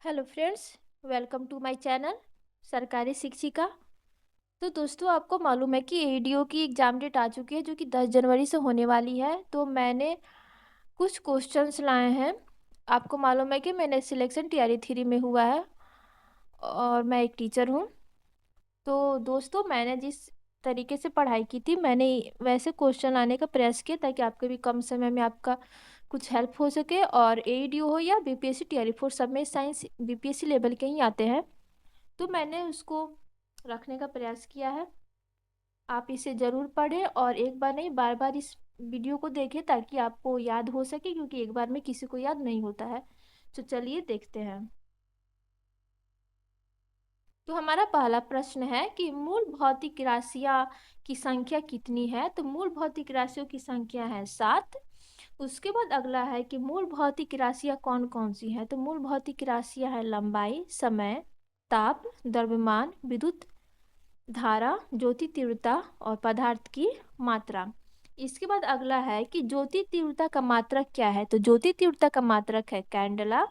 Hello friends, welcome to my channel सरकारी शिक्षिका। तो दोस्तों, आपको मालूम है कि एडीओ की एग्ज़ाम डेट आ चुकी है जो कि 10 जनवरी से होने वाली है। तो मैंने कुछ क्वेश्चंस लाए हैं। आपको मालूम है कि मैंने सिलेक्शन टीआरई 3 में हुआ है और मैं एक टीचर हूँ। तो दोस्तों, मैंने जिस तरीके से पढ़ाई की थी मैंने वैसे क्वेश्चन लाने का प्रयास किया ताकि आपके भी कम समय में आपका कुछ हेल्प हो सके। और एईडीओ हो या बीपीएससी टीआरई 4, सब में साइंस बीपीएससी लेवल के ही आते हैं। तो मैंने उसको रखने का प्रयास किया है। आप इसे ज़रूर पढ़ें और एक बार नहीं बार बार इस वीडियो को देखें ताकि आपको याद हो सके, क्योंकि एक बार में किसी को याद नहीं होता है। तो चलिए देखते हैं। तो हमारा पहला प्रश्न है कि मूल भौतिक राशियां की संख्या कितनी है। तो मूल भौतिक राशियों की संख्या है 7। उसके बाद अगला है कि मूल भौतिक राशियां कौन कौन सी हैं। तो मूल भौतिक राशियां है लंबाई, समय, ताप, द्रव्यमान, विद्युत धारा, ज्योति तीव्रता और पदार्थ की मात्रा। इसके बाद अगला है कि ज्योति तीव्रता का मात्रक क्या है। तो ज्योति तीव्रता का मात्रक है कैंडेला।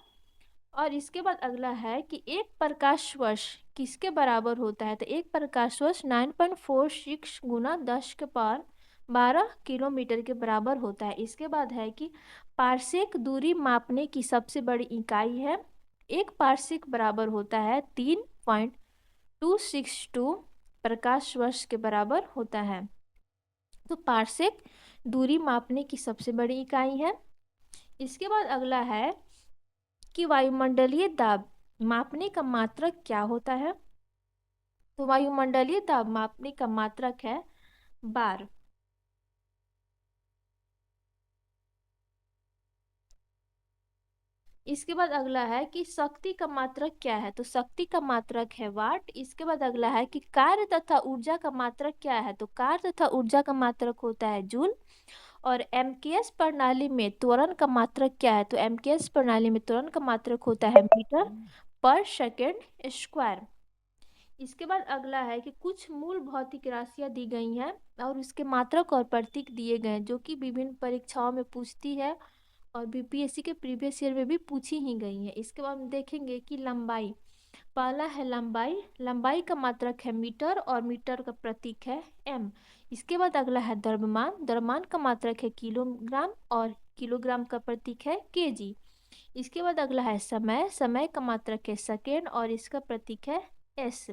और इसके बाद अगला है कि एक प्रकाश वर्ष किसके बराबर होता है। तो एक प्रकाश वर्ष 9.46 गुना 10⁻12 किलोमीटर के बराबर होता है। इसके बाद है कि पारसेक दूरी मापने की सबसे बड़ी इकाई है। एक पारसेक बराबर होता है 3.262 प्रकाश वर्ष के बराबर होता है। तो पारसेक दूरी मापने की सबसे बड़ी इकाई है। इसके बाद अगला है कि वायुमंडलीय दाब मापने का मात्रक क्या होता है। तो वायुमंडलीय दाब मापने का मात्रक है बार। इसके बाद अगला है कि शक्ति का मात्रक क्या है। तो शक्ति का मात्रक है वाट। इसके बाद अगला है कि कार्य तथा ऊर्जा का मात्रक क्या है। तो कार्य तथा ऊर्जा का मात्रक होता है जूल। और एमकेएस प्रणाली में त्वरण का मात्रक क्या है। तो एमकेएस प्रणाली में त्वरण का मात्रक होता है मीटर पर सेकेंड स्क्वायर। इसके बाद अगला है कि कुछ मूल भौतिक राशियां दी गई हैं और उसके मात्रक और प्रतीक दिए गए हैं, जो कि विभिन्न परीक्षाओं में पूछती है और बीपीएससी के प्रीवियस ईयर में भी पूछी ही गई है। इसके बाद हम देखेंगे कि लंबाई। पहला है लंबाई। लंबाई का मात्रक है मीटर और मीटर का प्रतीक है एम। इसके बाद अगला है द्रव्यमान। द्रव्यमान का मात्रक है किलोग्राम और किलोग्राम का प्रतीक है केजी। इसके बाद अगला है समय। समय का मात्रक है सेकेंड और इसका प्रतीक है एस।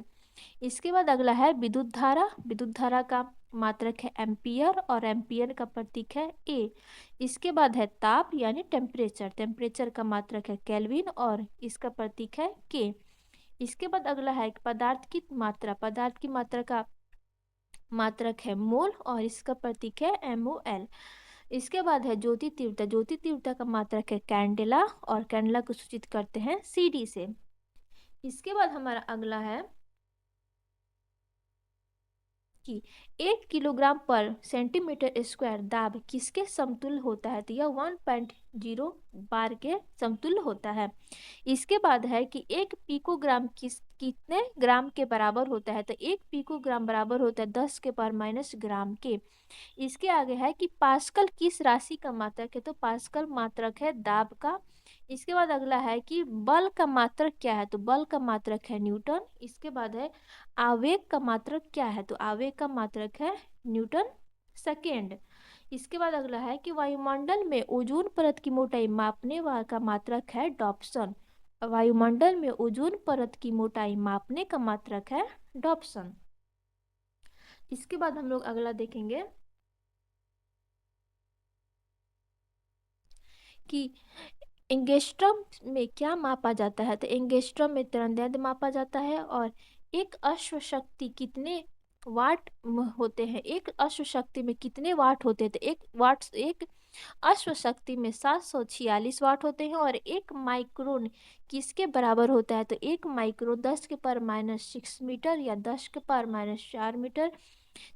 इसके बाद अगला है विद्युत धारा। विद्युत धारा का मात्रक है एम्पियर और एम्पियर का प्रतीक है ए। इसके बाद है ताप यानी टेम्परेचर। टेम्परेचर का मात्रक है केल्विन और इसका प्रतीक है के। इसके बाद अगला है पदार्थ की मात्रा। पदार्थ की मात्रा का मात्रक है मोल और इसका प्रतीक है MOL। इसके बाद है ज्योति तीव्रता। ज्योति तीव्रता का मात्रक है कैंडेला और कैंडेला को सूचित करते हैं CD से। इसके बाद हमारा अगला है कि 1 किलोग्राम पर सेंटीमीटर स्क्वायर दाब किसके समतुल्य होता है। तो यह 1.0 बार के समतुल्य होता है। इसके बाद है कि 1 पिकोग्राम कितने ग्राम के बराबर होता है। तो 1 पिकोग्राम बराबर होता है 10⁻⁻ ग्राम के। इसके आगे है कि पास्कल किस राशि का मात्रक है। तो पास्कल मात्रक है दाब का। इसके बाद अगला है कि बल का मात्रक क्या है। तो बल का मात्रक है न्यूटन। इसके बाद है आवेग का मात्रक क्या है। तो आवेग का मात्रक है न्यूटन सेकेंड। इसके बाद अगला है कि वायुमंडल में ओजोन परत की मोटाई मापने वाला का मात्रक है डॉप्सन। वायुमंडल में ओजोन परत की मोटाई मापने का मात्रक है डॉप्सन। इसके बाद हम लोग अगला देखेंगे कि एंगस्ट्रम में क्या मापा जाता है। तो एंगस्ट्रम में तरंगदैर्घ्य मापा जाता है। और एक अश्वशक्ति कितने वाट होते हैं। एक अश्वशक्ति में कितने वाट होते हैं। तो एक अश्वशक्ति में 746 वाट होते हैं। और एक माइक्रोन किसके बराबर होता है। तो एक माइक्रोन 10⁻⁻6 मीटर या 10⁻⁻4 मीटर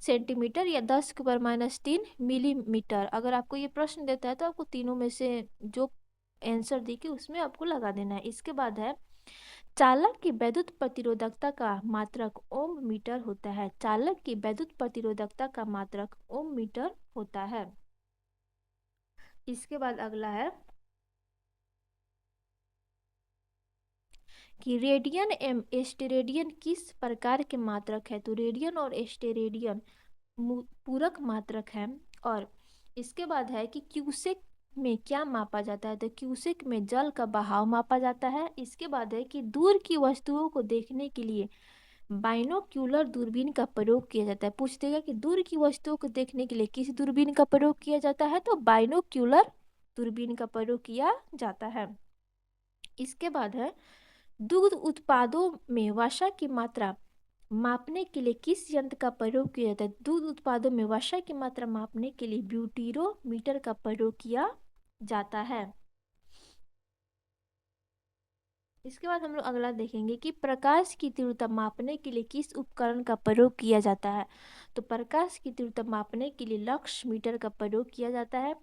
सेंटीमीटर या 10⁻⁻3 मिलीमीटर। अगर आपको ये प्रश्न देता है तो आपको तीनों में से जो आंसर देखिए उसमें आपको लगा देना है। इसके बाद है चालक की वैद्युत प्रतिरोधकता का मात्रक ओम मीटर होता है। चालक की वैद्युत प्रतिरोधकता का मात्रक ओम मीटर होता है। इसके बाद अगला है कि रेडियन एवं एस्टेरेडियन किस प्रकार के मात्रक है। तो रेडियन और एस्टेरेडियन पूरक मात्रक है। और इसके बाद है कि क्यूसेक में क्या मापा जाता है। तो क्यूसेक में जल का बहाव मापा जाता है। इसके बाद है कि दूर की वस्तुओं को देखने के लिए बाइनोक्यूलर दूरबीन का प्रयोग किया जाता है। पूछ देगा कि दूर की वस्तुओं को देखने के लिए किस दूरबीन का प्रयोग किया जाता है। तो बाइनोक्यूलर दूरबीन का प्रयोग किया जाता है। इसके बाद है दुग्ध उत्पादों में वसा की मात्रा मापने के लिए किस यंत्र का प्रयोग किया जाता है। दूध उत्पादों में वसा की मात्रा मापने के लिए ब्यूटीरोमीटर का प्रयोग किया जाता है। इसके बाद हम लोग अगला देखेंगे कि प्रकाश की तीव्रता मापने के लिए किस उपकरण का प्रयोग किया जाता है। तो प्रकाश की तीव्रता मापने के लिए लक्स मीटर का प्रयोग किया जाता है।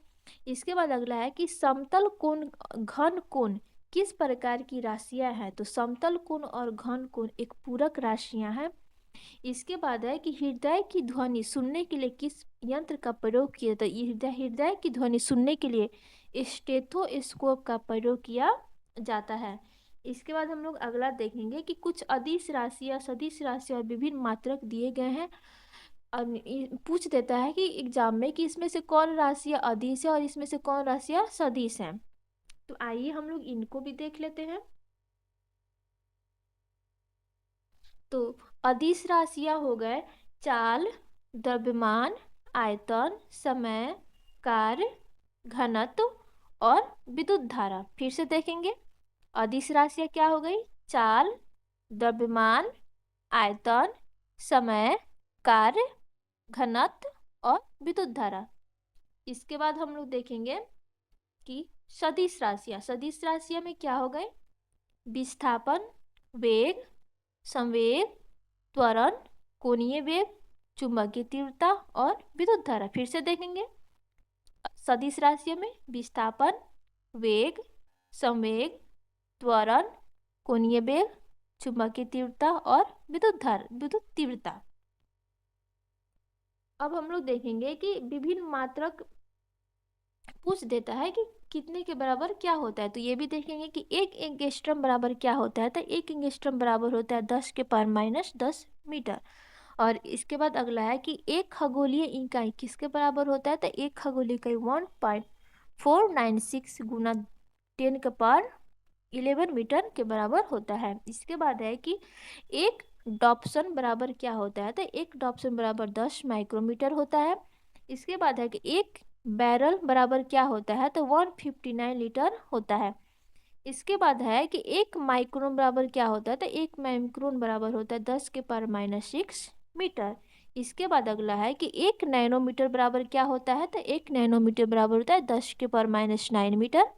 इसके बाद अगला है कि समतल कोण घन कोण किस प्रकार की राशियां हैं। तो समतल कोण और घन कोण एक पूरक राशियां हैं। इसके बाद है कि हृदय की ध्वनि सुनने के लिए किस यंत्र का प्रयोग किया जाता है। हृदय की ध्वनि सुनने के लिए स्टेथोस्कोप का प्रयोग किया जाता है। इसके बाद हम लोग अगला देखेंगे कि कुछ अदिश राशियां सदिश राशियां और विभिन्न मात्रक दिए गए हैं। और पूछ देता है कि एग्जाम में कि इसमें से कौन राशियां अदिश है और इसमें से कौन राशियां सदिश हैं। तो आइए हम लोग इनको भी देख लेते हैं। तो अदिश राशियां हो गए चाल, द्रव्यमान, आयतन, समय, कार्य, घनत्व और विद्युत धारा। फिर से देखेंगे अदिश राशियां क्या हो गई। चाल, द्रव्यमान, आयतन, समय, कार्य, घनत्व और विद्युत धारा। इसके बाद हम लोग देखेंगे कि सदिश राशियां में क्या हो गए। विस्थापन, वेग, संवेग, त्वरण, कोणीय वेग, चुंबकीय तीव्रता और विद्युत धारा। फिर से देखेंगे सदिश राशियों में विस्थापन, वेग, संवेग, त्वरण, कोणीय वेग, चुंबकीय तीव्रता और विद्युत तीव्रता। अब हम लोग देखेंगे कि विभिन्न मात्रक पूछ देता है कि कितने के बराबर क्या होता है। तो ये भी देखेंगे कि एक एंगस्ट्रम बराबर क्या होता है। तो एक एंगस्ट्रम बराबर होता है 10⁻⁻10 मीटर। और इसके बाद अगला है कि एक खगोलीय इकाई किसके बराबर होता है। तो एक खगोलीय इकाई 1.496 गुना 10⁻11 मीटर के बराबर होता है। इसके बाद है कि एक डॉप्सन बराबर क्या होता है। तो एक डॉप्सन बराबर 10 माइक्रोमीटर होता है। इसके बाद है कि एक बैरल बराबर क्या होता है। तो 159 लीटर होता है। इसके बाद है कि एक माइक्रोन बराबर क्या होता है। तो एक माइक्रोन बराबर होता है 10⁻⁻6 मीटर। इसके बाद अगला है कि एक नैनोमीटर बराबर क्या होता है। तो एक नैनोमीटर बराबर होता है 10⁻⁹ मीटर।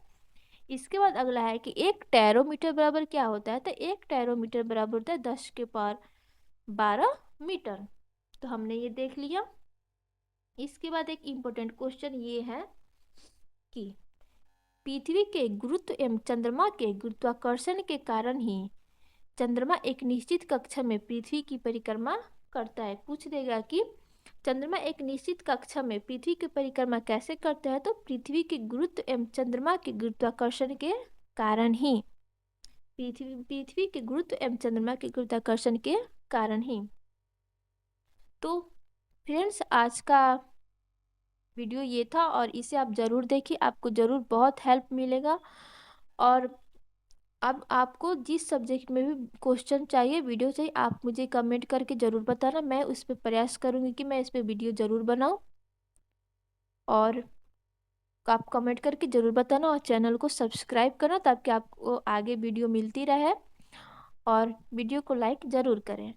इसके बाद अगला है कि एक टेरोमीटर बराबर क्या होता है। तो एक टेरोमीटर बराबर होता है 10⁻12 मीटर। तो हमने ये देख लिया। इसके बाद एक इम्पोर्टेंट क्वेश्चन ये है कि पृथ्वी के गुरुत्व एवं चंद्रमा के गुरुत्वाकर्षण के कारण ही चंद्रमा एक निश्चित कक्षा में पृथ्वी की परिक्रमा करता है। पूछ देगा कि चंद्रमा एक निश्चित कक्षा में पृथ्वी की परिक्रमा कैसे करता है। तो पृथ्वी के गुरुत्व एवं चंद्रमा के गुरुत्वाकर्षण के कारण ही पृथ्वी के गुरुत्व एवं चंद्रमा के गुरुत्वाकर्षण के कारण ही। तो फ्रेंड्स आज का वीडियो ये था और इसे आप ज़रूर देखिए, आपको ज़रूर बहुत हेल्प मिलेगा। और अब आपको जिस सब्जेक्ट में भी क्वेश्चन चाहिए, वीडियो चाहिए, आप मुझे कमेंट करके ज़रूर बताना। मैं उस पर प्रयास करूँगी कि मैं इस पर वीडियो ज़रूर बनाऊँ। और आप कमेंट करके ज़रूर बताना और चैनल को सब्सक्राइब करना ताकि आपको आगे वीडियो मिलती रहे। और वीडियो को लाइक ज़रूर करें।